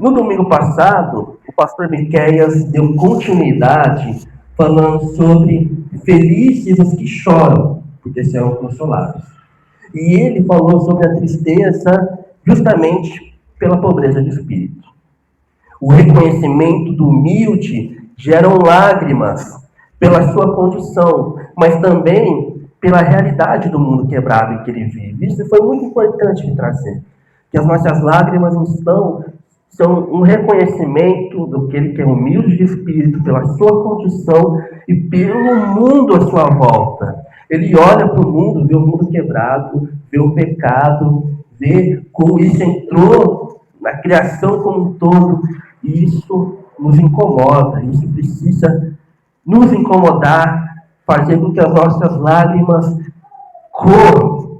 No domingo passado, o pastor Miqueias deu continuidade falando sobre felizes os que choram, porque serão consolados. E ele falou sobre a tristeza justamente pela pobreza de espírito. O reconhecimento do humilde geram lágrimas pela sua condição, mas também pela realidade do mundo quebrado em que ele vive. Isso foi muito importante de trazer, que as nossas lágrimas são um reconhecimento do que ele é humilde de espírito pela sua condição e pelo mundo à sua volta. Ele olha para o mundo, vê o mundo quebrado, vê o pecado, vê como isso entrou na criação como um todo, e isso nos incomoda, isso precisa nos incomodar, fazendo com que as nossas lágrimas corram.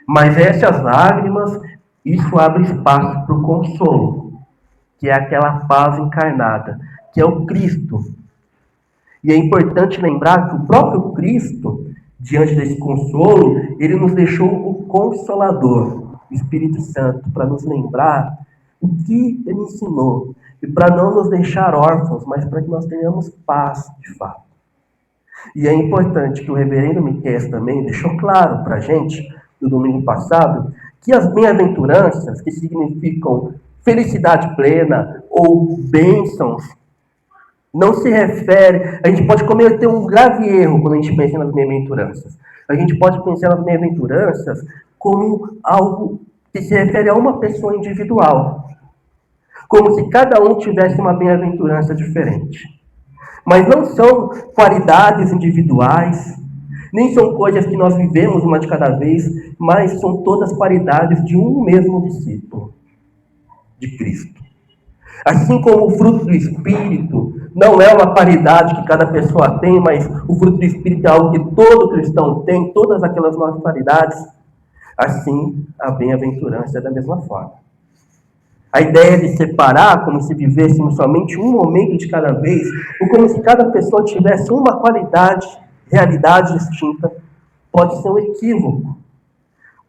Mas essas lágrimas, isso abre espaço para o consolo, que é aquela paz encarnada, que é o Cristo. E é importante lembrar que o próprio Cristo, diante desse consolo, ele nos deixou o Consolador, o Espírito Santo, para nos lembrar o que ele ensinou. E para não nos deixar órfãos, mas para que nós tenhamos paz de fato. E é importante que o reverendo Miqueias também deixou claro para a gente, no domingo passado, que as bem-aventuranças, que significam felicidade plena ou bênçãos, não se refere... A gente pode cometer um grave erro quando a gente pensa nas bem-aventuranças. A gente pode pensar nas bem-aventuranças como algo que se refere a uma pessoa individual. Como se cada um tivesse uma bem-aventurança diferente. Mas não são qualidades individuais, nem são coisas que nós vivemos uma de cada vez, mas são todas qualidades de um mesmo discípulo, de Cristo. Assim como o fruto do Espírito não é uma qualidade que cada pessoa tem, mas o fruto do Espírito é algo que todo cristão tem, todas aquelas 9 qualidades, assim a bem-aventurança é da mesma forma. A ideia de separar, como se vivêssemos somente um momento de cada vez, ou como se cada pessoa tivesse uma qualidade, realidade distinta, pode ser um equívoco.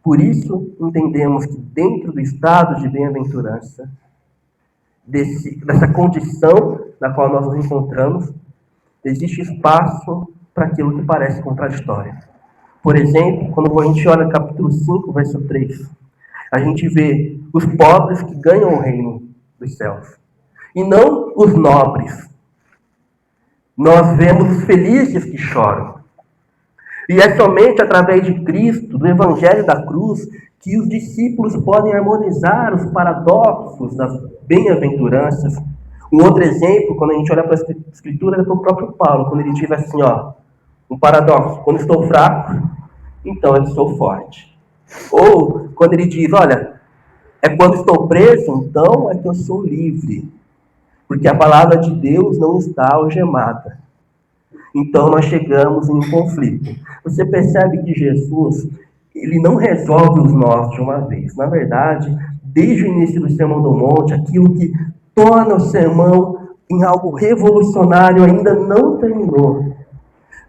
Por isso, entendemos que dentro do estado de bem-aventurança, dessa condição na qual nós nos encontramos, existe espaço para aquilo que parece contraditório. Por exemplo, quando a gente olha no capítulo 5, verso 3, a gente vê os pobres que ganham o reino dos céus, e não os nobres. Nós vemos os felizes que choram. E é somente através de Cristo, do Evangelho da Cruz, que os discípulos podem harmonizar os paradoxos das bem-aventuranças. Um outro exemplo, quando a gente olha para a Escritura, é para o próprio Paulo, quando ele diz assim, um paradoxo: quando estou fraco, então eu sou forte. Ou quando ele diz, olha, é quando estou preso, então é que eu sou livre. Porque a palavra de Deus não está algemada. Então nós chegamos em um conflito. Você percebe que Jesus, ele não resolve os nós de uma vez. Na verdade, desde o início do Sermão do Monte, aquilo que torna o sermão em algo revolucionário ainda não terminou.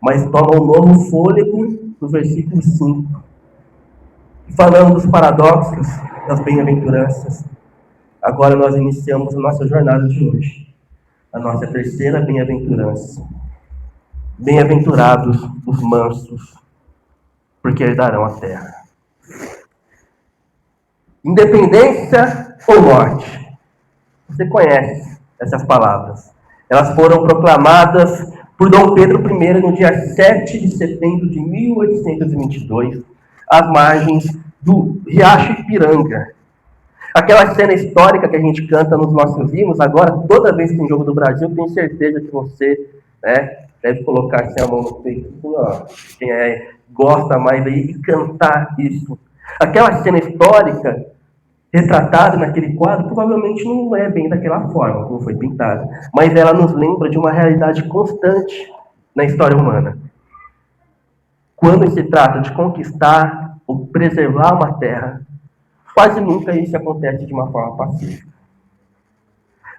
Mas toma um novo fôlego no versículo 5. Falando dos paradoxos das bem-aventuranças, agora nós iniciamos a nossa jornada de hoje. A nossa terceira bem-aventurança. Bem-aventurados os mansos, porque herdarão a terra. Independência ou morte? Você conhece essas palavras. Elas foram proclamadas por Dom Pedro I no dia 7 de setembro de 1822, às margens do Riacho Ipiranga. Aquela cena histórica que a gente canta nos nossos hinos, agora, toda vez que tem jogo do Brasil, tenho certeza que você deve colocar assim, a mão no peito, assim, quem gosta mais aí, e cantar isso. Aquela cena histórica, retratada naquele quadro, provavelmente não é bem daquela forma, como foi pintada, mas ela nos lembra de uma realidade constante na história humana. Quando se trata de conquistar ou preservar uma terra, quase nunca isso acontece de uma forma pacífica.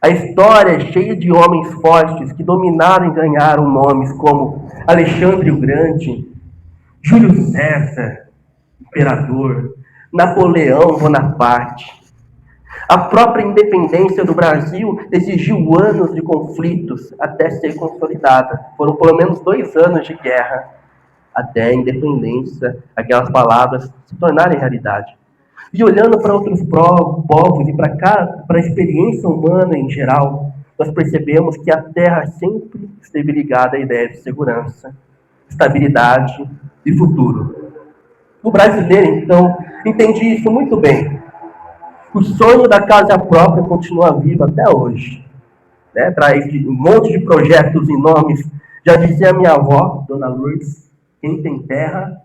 A história é cheia de homens fortes que dominaram e ganharam nomes como Alexandre o Grande, Júlio César, imperador, Napoleão Bonaparte. A própria independência do Brasil exigiu anos de conflitos até ser consolidada. Foram pelo menos 2 anos de guerra até a independência, aquelas palavras se tornarem realidade. E olhando para outros povos e para a experiência humana em geral, nós percebemos que a Terra sempre esteve ligada à ideia de segurança, estabilidade e futuro. O brasileiro, então, entende isso muito bem. O sonho da casa própria continua vivo até hoje. Né? Traz um monte de projetos e nomes. Já dizia a minha avó, Dona Lourdes, quem tem terra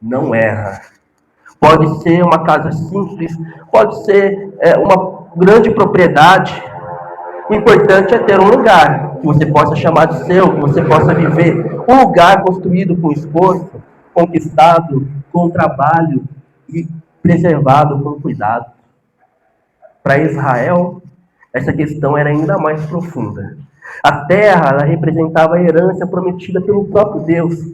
não erra. Pode ser uma casa simples, pode ser uma grande propriedade. O importante é ter um lugar que você possa chamar de seu, que você possa viver. Um lugar construído com esforço, conquistado com trabalho e preservado com cuidado. Para Israel, essa questão era ainda mais profunda. A terra, ela representava a herança prometida pelo próprio Deus.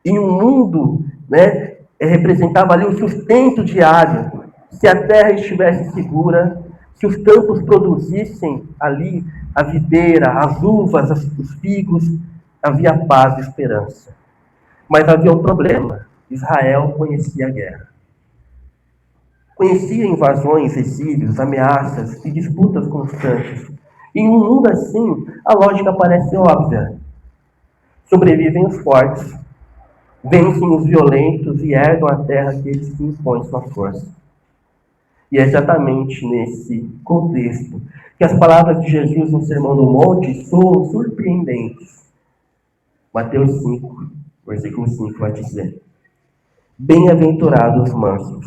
E um mundo, né, representava ali o sustento diário. Se a terra estivesse segura, se os campos produzissem ali a videira, as uvas, os figos, havia paz e esperança. Mas havia um problema. Israel conhecia a guerra. Conhecia invasões, exílios, ameaças e disputas constantes. E em um mundo assim, a lógica parece óbvia. Sobrevivem os fortes, vencem os violentos e herdam a terra aqueles que impõem sua força. E é exatamente nesse contexto que as palavras de Jesus no Sermão do Monte soam surpreendentes. Mateus 5, versículo 5 vai dizer: Bem-aventurados os mansos,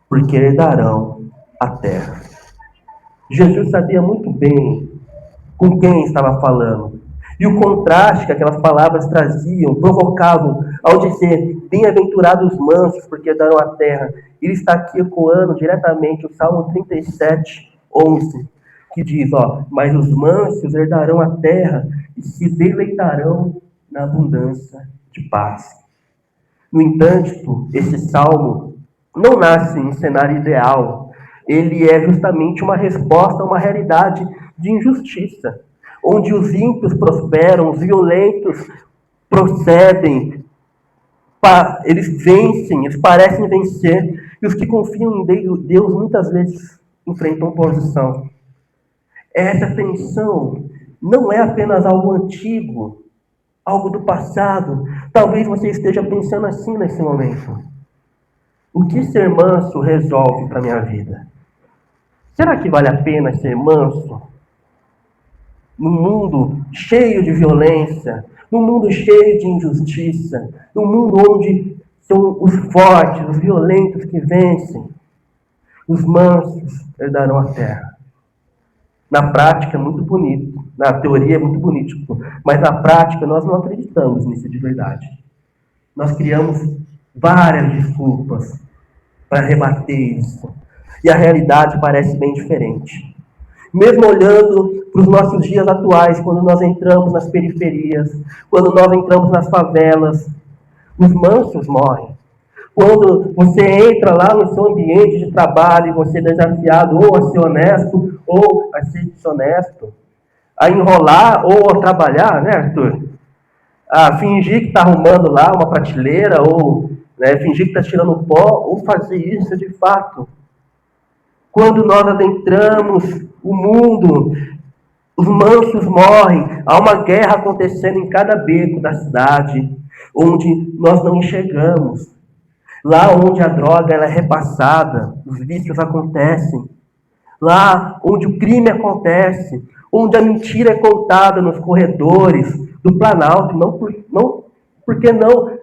porque herdarão a terra. Jesus sabia muito bem com quem estava falando. E o contraste que aquelas palavras traziam, provocavam, ao dizer, bem-aventurados os mansos, porque herdarão a terra. Ele está aqui ecoando diretamente o Salmo 37, 11, que diz, mas os mansos herdarão a terra e se deleitarão na abundância de paz. No entanto, esse salmo não nasce em um cenário ideal. Ele é justamente uma resposta a uma realidade de injustiça, onde os ímpios prosperam, os violentos procedem, eles vencem, eles parecem vencer, e os que confiam em Deus muitas vezes enfrentam oposição. Essa tensão não é apenas algo antigo, algo do passado. Talvez você esteja pensando assim nesse momento. O que ser manso resolve para a minha vida? Será que vale a pena ser manso? Num mundo cheio de violência, num mundo cheio de injustiça, num mundo onde são os fortes, os violentos que vencem, os mansos herdarão a terra. Na prática é muito bonito, na teoria é muito bonito, mas na prática nós não acreditamos nisso de verdade. Nós criamos várias desculpas para rebater isso. E a realidade parece bem diferente. Mesmo olhando para os nossos dias atuais, quando nós entramos nas periferias, quando nós entramos nas favelas, os mansos morrem. Quando você entra lá no seu ambiente de trabalho e você é desafiado ou a ser honesto ou a ser desonesto, a enrolar ou a trabalhar, né, Arthur? A fingir que está arrumando lá uma prateleira ou fingir que está tirando pó ou fazer isso de fato. Quando nós adentramos o mundo, os mansos morrem. Há uma guerra acontecendo em cada beco da cidade, onde nós não enxergamos. Lá onde a droga ela é repassada, os vícios acontecem. Lá onde o crime acontece, onde a mentira é contada nos corredores do Planalto, por que não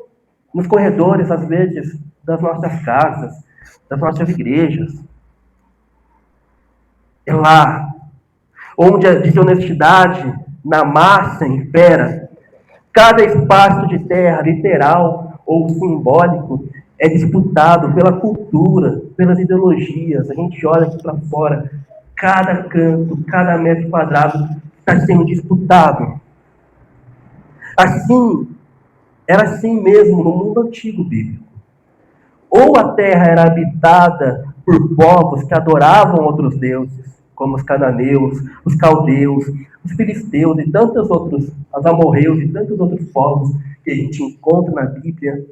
nos corredores, às vezes, das nossas casas, das nossas igrejas. É lá onde a desonestidade na massa impera. Cada espaço de terra, literal ou simbólico, é disputado pela cultura, pelas ideologias. A gente olha aqui para fora, cada canto, cada metro quadrado está sendo disputado. Assim, era assim mesmo no mundo antigo bíblico. Ou a terra era habitada por povos que adoravam outros deuses, como os cananeus, os caldeus, os filisteus e tantos outros, os amorreus e tantos outros povos que a gente encontra na Bíblia,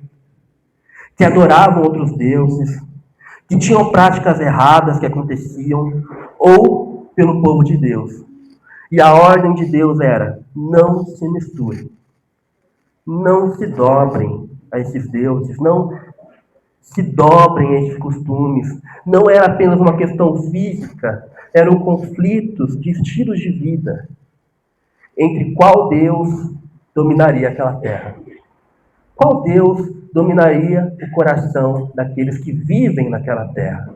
que adoravam outros deuses, que tinham práticas erradas que aconteciam, ou pelo povo de Deus. E a ordem de Deus era: não se misturem, não se dobrem a esses deuses, não se dobrem a esses costumes. Não era apenas uma questão física, eram conflitos de estilos de vida entre qual Deus dominaria aquela terra. Qual Deus dominaria o coração daqueles que vivem naquela terra?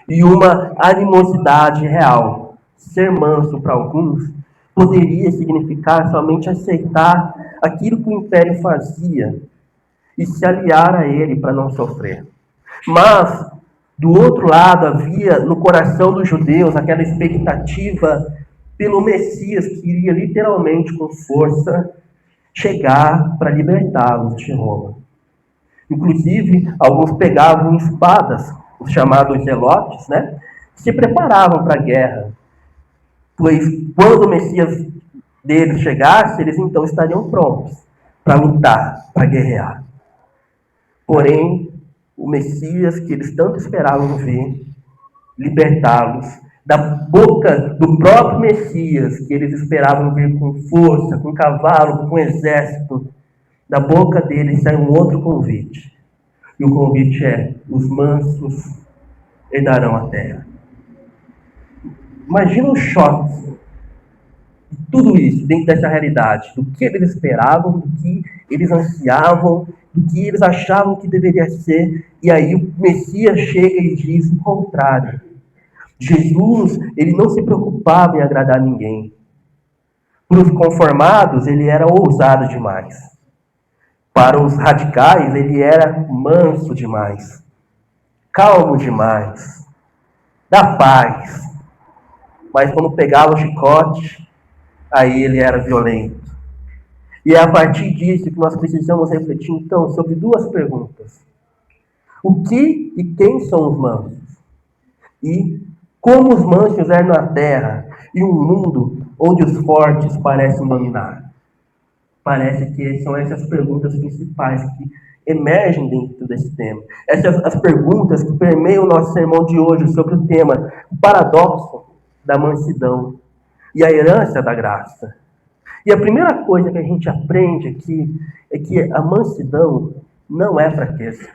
E uma animosidade real. Ser manso para alguns poderia significar somente aceitar aquilo que o império fazia e se aliar a ele para não sofrer. Mas, do outro lado, havia no coração dos judeus aquela expectativa pelo Messias que iria literalmente com força chegar para libertá-los de Roma. Inclusive, alguns pegavam espadas, os chamados zelotes, né? Se preparavam para a guerra, pois quando o Messias deles chegasse, eles então estariam prontos para lutar, para guerrear. Porém, o Messias que eles tanto esperavam ver, libertá-los da boca do próprio Messias, que eles esperavam ver com força, com cavalo, com exército, da boca deles sai um outro convite. E o convite é: os mansos herdarão a terra. Imagina o choque de tudo isso dentro dessa realidade, do que eles esperavam, do que eles ansiavam, do que eles achavam que deveria ser, e aí o Messias chega e diz o contrário. Jesus, ele não se preocupava em agradar ninguém. Para os conformados, ele era ousado demais. Para os radicais, ele era manso demais, calmo demais, da paz. Mas quando pegava o chicote, aí ele era violento. E é a partir disso que nós precisamos refletir, então, sobre duas perguntas. O que e quem são os mansos? E como os mansos eram na terra em um mundo onde os fortes parecem dominar? Parece que são essas perguntas principais que emergem dentro desse tema. Essas as perguntas que permeiam o nosso sermão de hoje sobre o tema, o paradoxo da mansidão e a herança da graça. E a primeira coisa que a gente aprende aqui é que a mansidão não é fraqueza.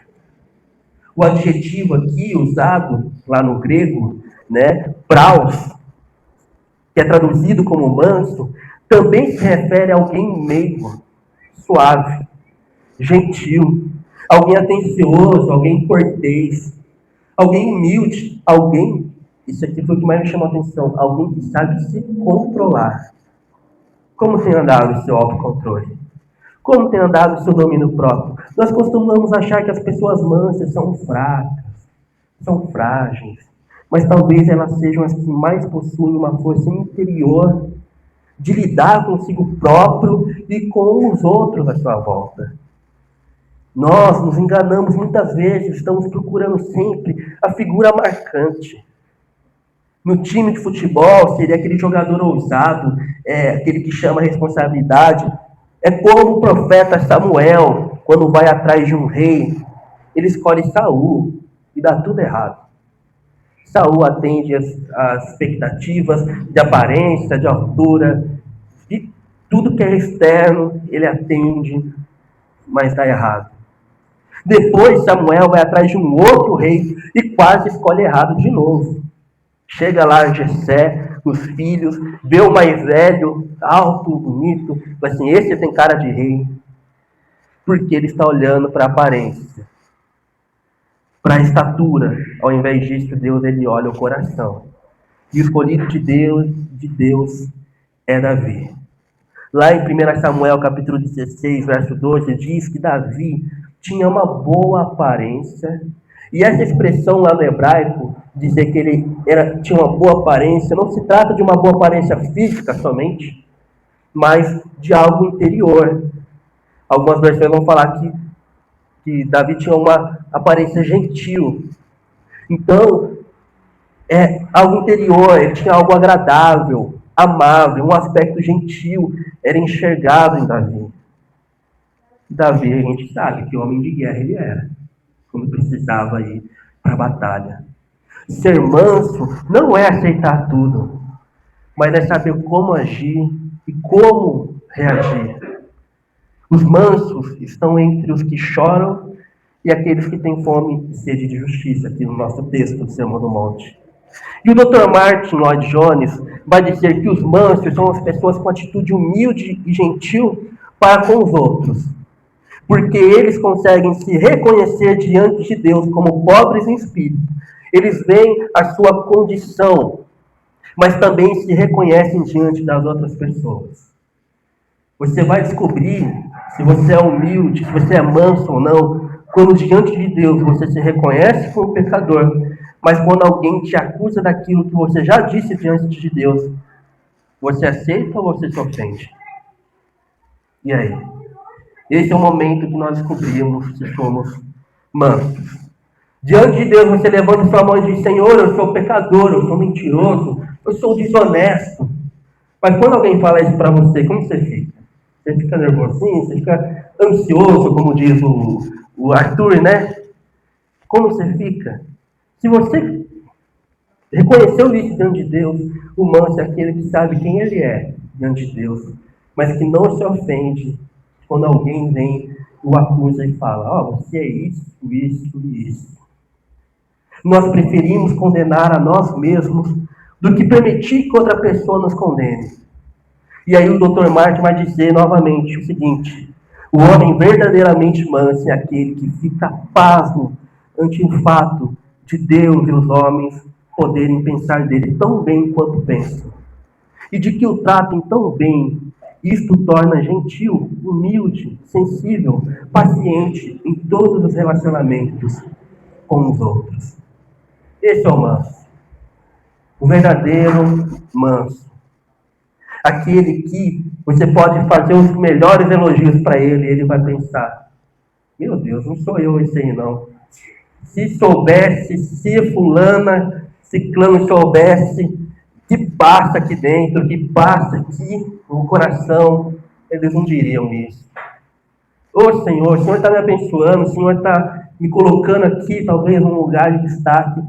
O adjetivo aqui usado lá no grego, né, praus, que é traduzido como manso, também se refere a alguém meigo, suave, gentil, alguém atencioso, alguém cortês, alguém humilde, alguém, isso aqui foi o que mais me chamou a atenção, alguém que sabe se controlar. Como tem andado o seu autocontrole? Como tem andado o seu domínio próprio? Nós costumamos achar que as pessoas mansas são fracas, são frágeis, mas talvez elas sejam as que mais possuem uma força interior de lidar consigo próprio e com os outros à sua volta. Nós nos enganamos muitas vezes, estamos procurando sempre a figura marcante. No time de futebol, seria aquele jogador ousado, aquele que chama a responsabilidade. É como o profeta Samuel, quando vai atrás de um rei, ele escolhe Saul e dá tudo errado. Saul atende as expectativas de aparência, de altura, de tudo que é externo, ele atende, mas dá errado. Depois Samuel vai atrás de um outro rei e quase escolhe errado de novo. Chega lá Jessé, os filhos, vê o mais velho, alto, bonito, mas assim, esse tem cara de rei, porque ele está olhando para a aparência, para a estatura. Ao invés disso, Deus ele olha o coração. E o escolhido de Deus é Davi. Lá em 1 Samuel capítulo 16, verso 12, diz que Davi tinha uma boa aparência. E essa expressão lá no hebraico, dizer que ele tinha uma boa aparência, não se trata de uma boa aparência física somente, mas de algo interior. Algumas versões vão falar que Davi tinha uma aparência gentil. Então, é algo interior, ele tinha algo agradável, amável, um aspecto gentil, era enxergado em Davi. Davi, a gente sabe que homem de guerra ele era, quando precisava ir para a batalha. Ser manso não é aceitar tudo, mas é saber como agir e como reagir. Os mansos estão entre os que choram e aqueles que têm fome e sede de justiça, aqui no nosso texto do Sermão do Monte. E o Dr. Martin Lloyd Jones vai dizer que os mansos são as pessoas com atitude humilde e gentil para com os outros, porque eles conseguem se reconhecer diante de Deus como pobres em espírito. Eles veem a sua condição, mas também se reconhecem diante das outras pessoas. Você vai descobrir se você é humilde, se você é manso ou não, quando diante de Deus você se reconhece como pecador, mas quando alguém te acusa daquilo que você já disse diante de Deus, você aceita ou você se ofende? E aí? Esse é o momento que nós descobrimos se somos mansos. Diante de Deus você levanta sua mão e diz: Senhor, eu sou pecador, eu sou mentiroso, eu sou desonesto. Mas quando alguém fala isso para você, como você fica? Você fica nervosinho, você fica ansioso, como diz o Arthur, né? Como você fica? Se você reconheceu isso diante de Deus, o manso é aquele que sabe quem ele é diante de Deus, mas que não se ofende quando alguém vem, o acusa e fala: você é isso, isso e isso. Nós preferimos condenar a nós mesmos do que permitir que outra pessoa nos condene. E aí o Dr. Martin vai dizer novamente o seguinte: o homem verdadeiramente manso é aquele que fica pasmo ante o fato de Deus e os homens poderem pensar dele tão bem quanto pensam, e de que o tratem tão bem. Isto torna gentil, humilde, sensível, paciente em todos os relacionamentos com os outros. Esse é o manso, o verdadeiro manso. Aquele que você pode fazer os melhores elogios para ele, ele vai pensar: meu Deus, não sou eu esse aí não. Se soubesse, se fulana, ciclano soubesse que passa aqui dentro, que passa aqui no coração, eles não diriam isso. Ô Senhor, o Senhor está me abençoando, o Senhor está me colocando aqui, talvez num lugar de destaque,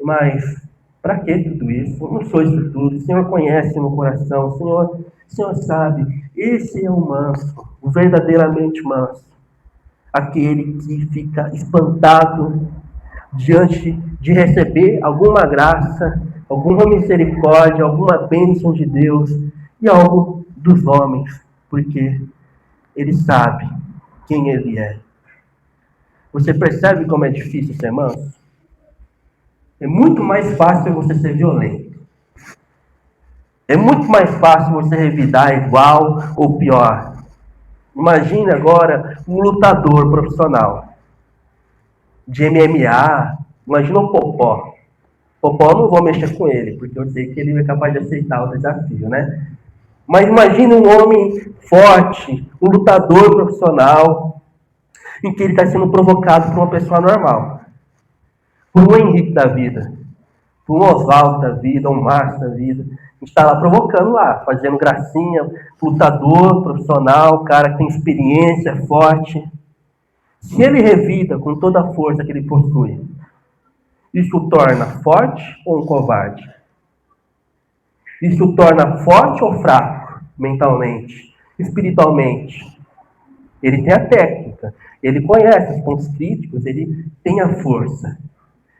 mas para que tudo isso? Eu não sou isso tudo. O Senhor conhece meu coração, o Senhor sabe. Esse é o manso, o verdadeiramente manso. Aquele que fica espantado diante de receber alguma graça, alguma misericórdia, alguma bênção de Deus e algo dos homens, porque ele sabe quem ele é. Você percebe como é difícil ser manso? É muito mais fácil você ser violento. É muito mais fácil você revidar igual ou pior. Imagine agora um lutador profissional de MMA. Imagina o Popó. Popó eu não vou mexer com ele, porque eu sei que ele é capaz de aceitar o desafio, né? Mas imagine um homem forte, um lutador profissional, em que ele está sendo provocado por uma pessoa normal. Por um Henrique da vida, por um Oswaldo da vida, um Márcio da vida. A gente está lá provocando lá, fazendo gracinha, lutador profissional, cara que tem experiência, forte. Se ele revida com toda a força que ele possui, isso o torna forte ou um covarde? Isso o torna forte ou fraco, mentalmente, espiritualmente? Ele tem a técnica, ele conhece os pontos críticos, ele tem a força.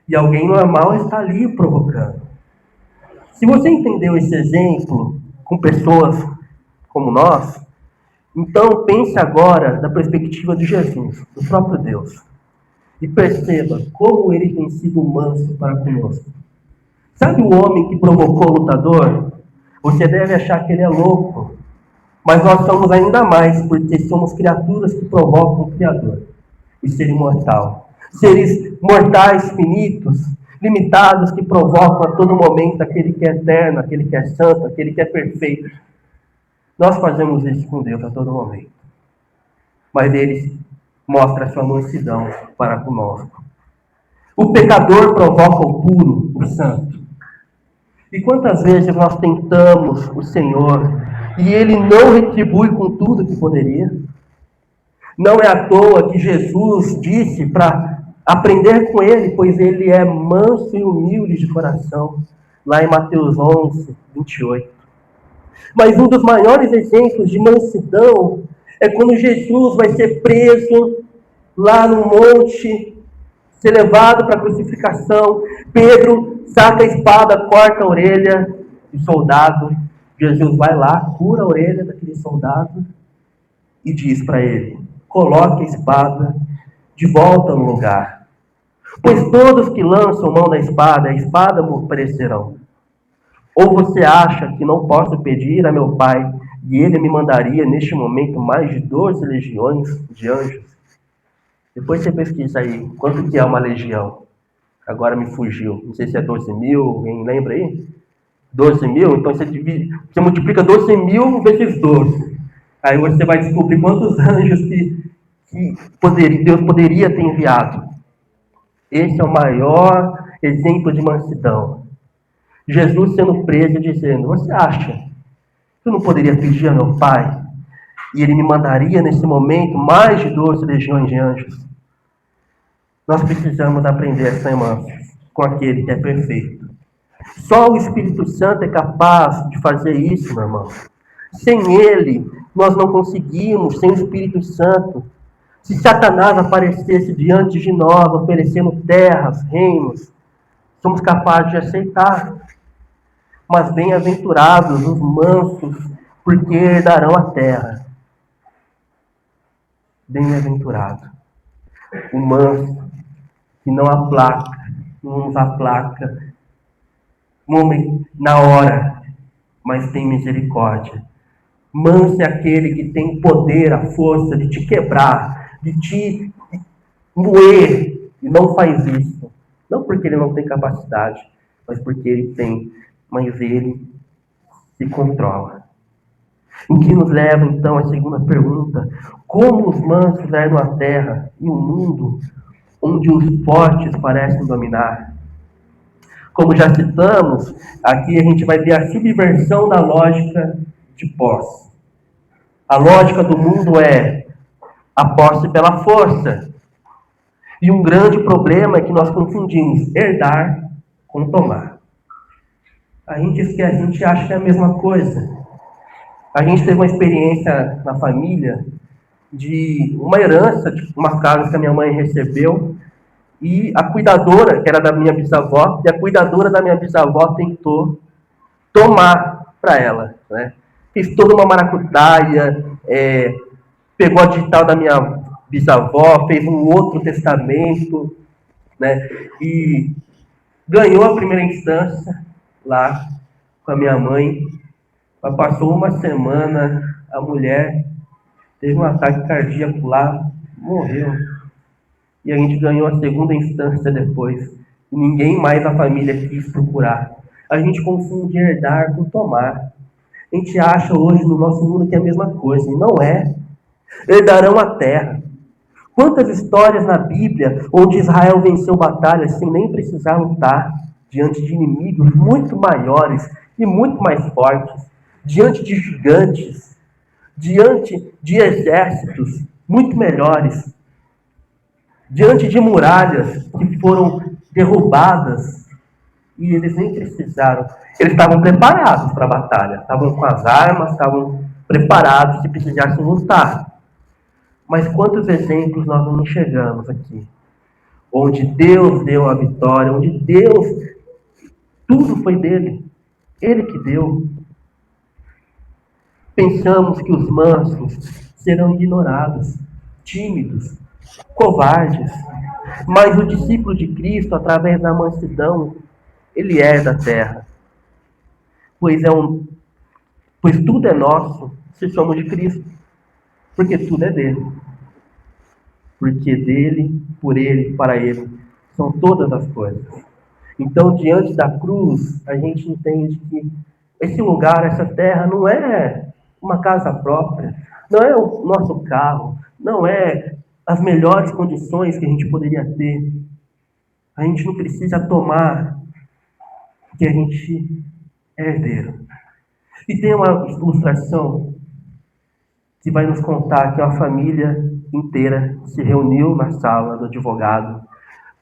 E alguém normal está ali provocando. Se você entendeu esse exemplo com pessoas como nós, então pense agora da perspectiva de Jesus, do próprio Deus. E perceba como ele tem sido manso para conosco. Sabe o homem que provocou o lutador? Você deve achar que ele é louco. Mas nós somos ainda mais, porque somos criaturas que provocam o Criador. O ser imortal. Seres mortais, finitos, limitados, que provocam a todo momento aquele que é eterno, aquele que é santo, aquele que é perfeito. Nós fazemos isso com Deus a todo momento. Mas ele mostra a sua mansidão para conosco. O pecador provoca o puro, o santo. E quantas vezes nós tentamos o Senhor e Ele não retribui com tudo que poderia? Não é à toa que Jesus disse para aprender com Ele, pois Ele é manso e humilde de coração, lá em Mateus 11, 28. Mas um dos maiores exemplos de mansidão é quando Jesus vai ser preso lá no monte, ser levado para a crucificação. Pedro saca a espada, corta a orelha do soldado. Jesus vai lá, cura a orelha daquele soldado e diz para ele: coloque a espada de volta no lugar. Pois todos que lançam mão da espada, a espada perecerão. Ou você acha que não posso pedir a meu Pai e Ele me mandaria neste momento mais de 12 legiões de anjos? Depois você pesquisa aí, quanto que é uma legião? Agora me fugiu. Não sei se é 12 mil, alguém lembra aí? 12 mil? Então você multiplica 12 mil vezes 12. Aí você vai descobrir quantos anjos Deus poderia ter enviado. Esse é o maior exemplo de mansidão. Jesus sendo preso e dizendo: você acha que eu não poderia pedir a meu Pai e Ele me mandaria nesse momento mais de 12 legiões de anjos? Nós precisamos aprender a ser irmãos com aquele que é perfeito. Só o Espírito Santo é capaz de fazer isso, meu irmão. Sem Ele, nós não conseguimos, sem o Espírito Santo. Se Satanás aparecesse diante de nós, oferecendo terras, reinos, somos capazes de aceitar. Mas bem-aventurados os mansos, porque herdarão a terra. Bem-aventurado o manso, que não aplaca, não nos aplaca na hora, mas tem misericórdia. Manso é aquele que tem poder, a força de te quebrar, de te moer, e não faz isso. Não porque ele não tem capacidade, mas porque ele tem, mas ele se controla. O que nos leva, então, à segunda pergunta: como os mansos herdam a terra em um mundo onde os fortes parecem dominar? Como já citamos, aqui a gente vai ver a subversão da lógica de posse. A lógica do mundo é a posse pela força. E um grande problema é que nós confundimos herdar com tomar. A gente acha que é a mesma coisa. A gente teve uma experiência na família de uma herança, de umas casas que a minha mãe recebeu, e a cuidadora, que era da minha bisavó, e a cuidadora da minha bisavó tentou tomar para ela, né? Fez toda uma maracutaia, pegou a digital da minha bisavó, fez um outro testamento, né? E ganhou a primeira instância lá com a minha mãe. Mas passou uma semana, a mulher teve um ataque cardíaco lá, morreu. E a gente ganhou a segunda instância depois. E ninguém mais na família quis procurar. A gente confunde herdar com tomar. A gente acha hoje no nosso mundo que é a mesma coisa. E não é. Herdarão a terra. Quantas histórias na Bíblia onde Israel venceu batalhas sem nem precisar lutar diante de inimigos muito maiores e muito mais fortes, diante de gigantes, diante de exércitos muito melhores, diante de muralhas que foram derrubadas e eles nem precisaram. Eles estavam preparados para a batalha, estavam com as armas, estavam preparados se precisassem lutar. Mas quantos exemplos nós não enxergamos aqui? Onde Deus deu a vitória, onde Deus, tudo foi dele. Ele que deu. Pensamos que os mansos serão ignorados, tímidos, covardes. Mas o discípulo de Cristo, através da mansidão, ele é da terra. Pois tudo é nosso se somos de Cristo. Porque tudo é dele. Porque dele, por ele, para ele, são todas as coisas. Então, diante da cruz, a gente entende que esse lugar, essa terra, não é uma casa própria, não é o nosso carro, não é as melhores condições que a gente poderia ter. A gente não precisa tomar porque a gente é herdeiro. E tem uma ilustração que vai nos contar que uma família inteira se reuniu na sala do advogado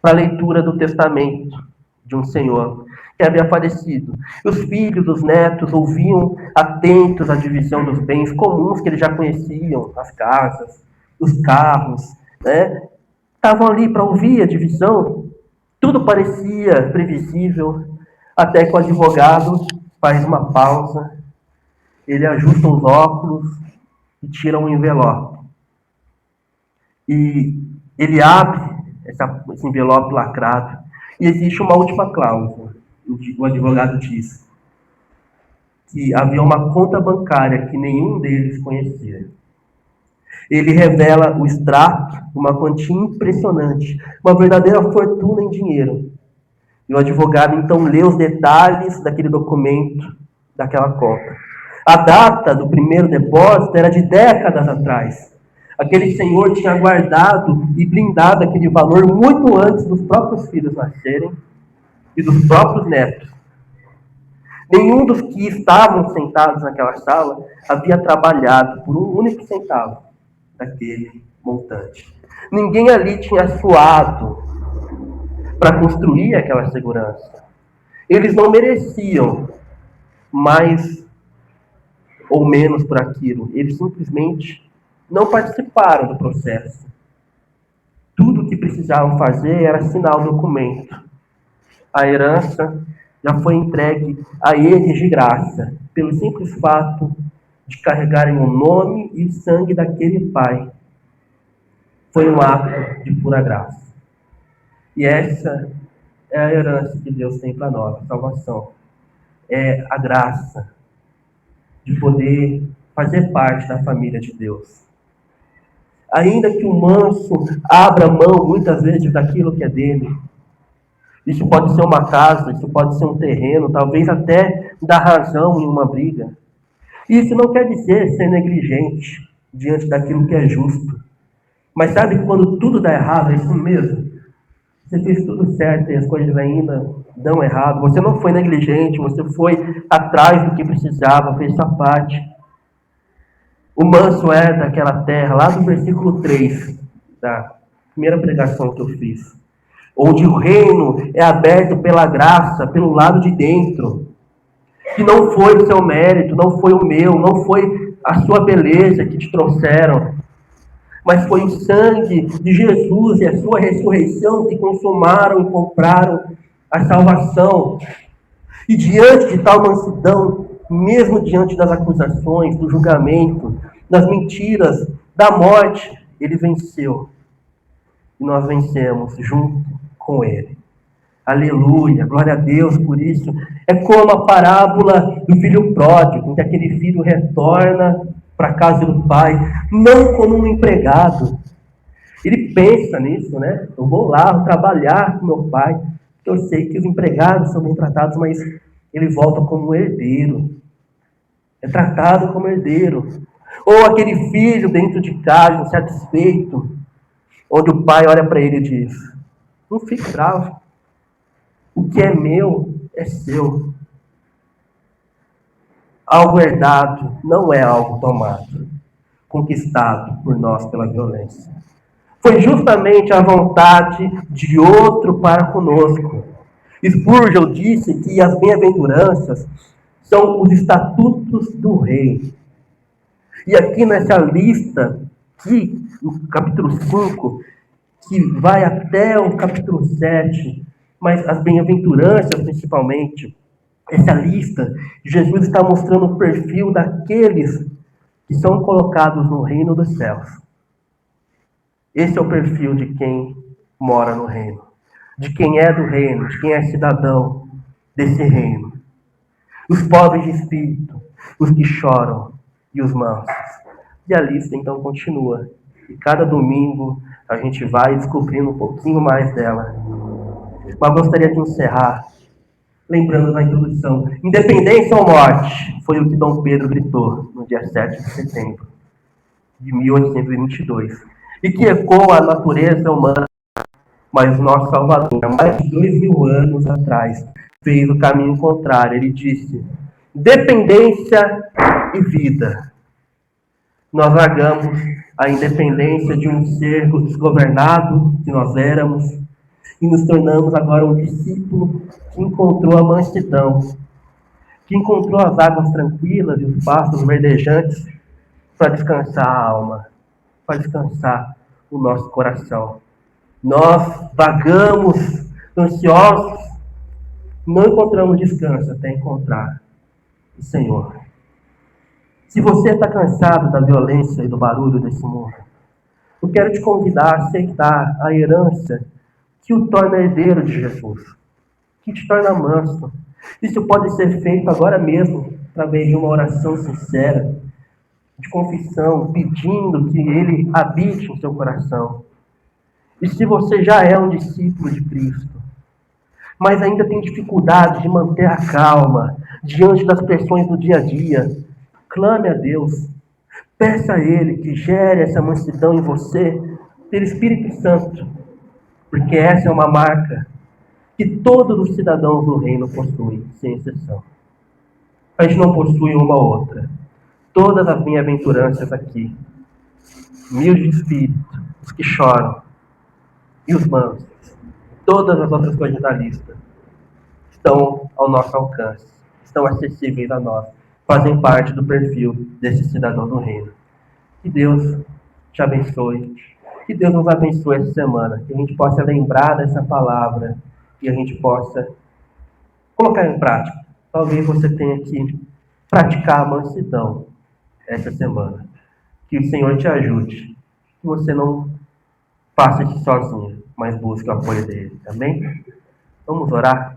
para a leitura do testamento de um senhor que havia falecido. Os filhos, os netos ouviam atentos à divisão dos bens comuns que eles já conheciam, as casas, os carros, né? Estavam ali para ouvir a divisão. Tudo parecia previsível, até que o advogado faz uma pausa, ele ajusta os óculos e tira um envelope. E ele abre esse envelope lacrado e existe uma última cláusula. O advogado diz que havia uma conta bancária que nenhum deles conhecia. Ele revela o extrato, uma quantia impressionante, uma verdadeira fortuna em dinheiro. E o advogado então lê os detalhes daquele documento, daquela conta. A data do primeiro depósito era de décadas atrás. Aquele senhor tinha guardado e blindado aquele valor muito antes dos próprios filhos nascerem e dos próprios netos. Nenhum dos que estavam sentados naquela sala havia trabalhado por um único centavo daquele montante. Ninguém ali tinha suado para construir aquela segurança. Eles não mereciam mais ou menos por aquilo. Eles simplesmente não participaram do processo. Tudo o que precisavam fazer era assinar o documento. A herança já foi entregue a eles de graça, pelo simples fato de carregarem o nome e o sangue daquele pai. Foi um ato de pura graça. E essa é a herança que Deus tem para nós, a salvação. É a graça de poder fazer parte da família de Deus. Ainda que o manso abra mão muitas vezes daquilo que é dele. Isso pode ser uma casa, isso pode ser um terreno, talvez até dar razão em uma briga. Isso não quer dizer ser negligente diante daquilo que é justo. Mas sabe que quando tudo dá errado, é isso mesmo? Você fez tudo certo e as coisas ainda dão errado. Você não foi negligente, você foi atrás do que precisava, fez sua parte. O manso é daquela terra, lá do versículo 3, da primeira pregação que eu fiz. Onde o reino é aberto pela graça, pelo lado de dentro. Que não foi o seu mérito, não foi o meu, não foi a sua beleza que te trouxeram. Mas foi o sangue de Jesus e a sua ressurreição que consumaram e compraram a salvação. E diante de tal mansidão, mesmo diante das acusações, do julgamento, das mentiras, da morte, ele venceu. E nós vencemos junto com ele. Aleluia, glória a Deus por isso. É como a parábola do filho pródigo, em que aquele filho retorna para a casa do pai, não como um empregado. Ele pensa nisso, né? Eu vou lá trabalhar com meu pai, porque eu sei que os empregados são bem tratados, mas ele volta como um herdeiro. É tratado como herdeiro. Ou aquele filho dentro de casa, insatisfeito, onde o pai olha para ele e diz: não fique bravo. O que é meu é seu. Algo herdado não é algo tomado, conquistado por nós pela violência. Foi justamente a vontade de outro para conosco. Spurgeon disse que as bem-aventuranças são os estatutos do rei. E aqui nessa lista, aqui, no capítulo 5, que vai até o capítulo 7, mas as bem-aventuranças principalmente, essa lista, Jesus está mostrando o perfil daqueles que são colocados no reino dos céus. Esse é o perfil de quem mora no reino, de quem é do reino, de quem é cidadão desse reino. Os pobres de espírito, os que choram e os mansos. E a lista então continua. E cada domingo a gente vai descobrindo um pouquinho mais dela. Mas gostaria de encerrar lembrando na introdução: independência ou morte, foi o que Dom Pedro gritou no dia 7 de setembro de 1822. E que ecoa a natureza humana Mas o nosso Salvador, há mais de 2000 anos atrás, fez o caminho contrário. Ele disse: dependência e vida. Nós largamos a independência de um ser desgovernado que nós éramos e nos tornamos agora um discípulo que encontrou a mansidão, que encontrou as águas tranquilas e os pastos verdejantes para descansar a alma, para descansar o nosso coração. Nós vagamos ansiosos, não encontramos descanso até encontrar o Senhor. Se você está cansado da violência e do barulho desse mundo, eu quero te convidar a aceitar a herança que o torna herdeiro de Jesus, que te torna manso. Isso pode ser feito agora mesmo, através de uma oração sincera, de confissão, pedindo que Ele habite em seu coração. E se você já é um discípulo de Cristo, mas ainda tem dificuldade de manter a calma diante das pressões do dia a dia, clame a Deus. Peça a Ele que gere essa mansidão em você pelo Espírito Santo, porque essa é uma marca que todos os cidadãos do reino possuem, sem exceção. A gente não possui uma ou outra. Todas as bem-aventuranças aqui, humilde de espírito, os que choram e os mansos, todas as outras coisas da lista, estão ao nosso alcance, estão acessíveis a nós, fazem parte do perfil desse cidadão do reino. Que Deus te abençoe, que Deus nos abençoe essa semana, que a gente possa lembrar dessa palavra, que a gente possa colocar em prática. Talvez você tenha que praticar a mansidão essa semana. Que o Senhor te ajude, que você não faça isso sozinho, mas busque o apoio dele, amém? Vamos orar?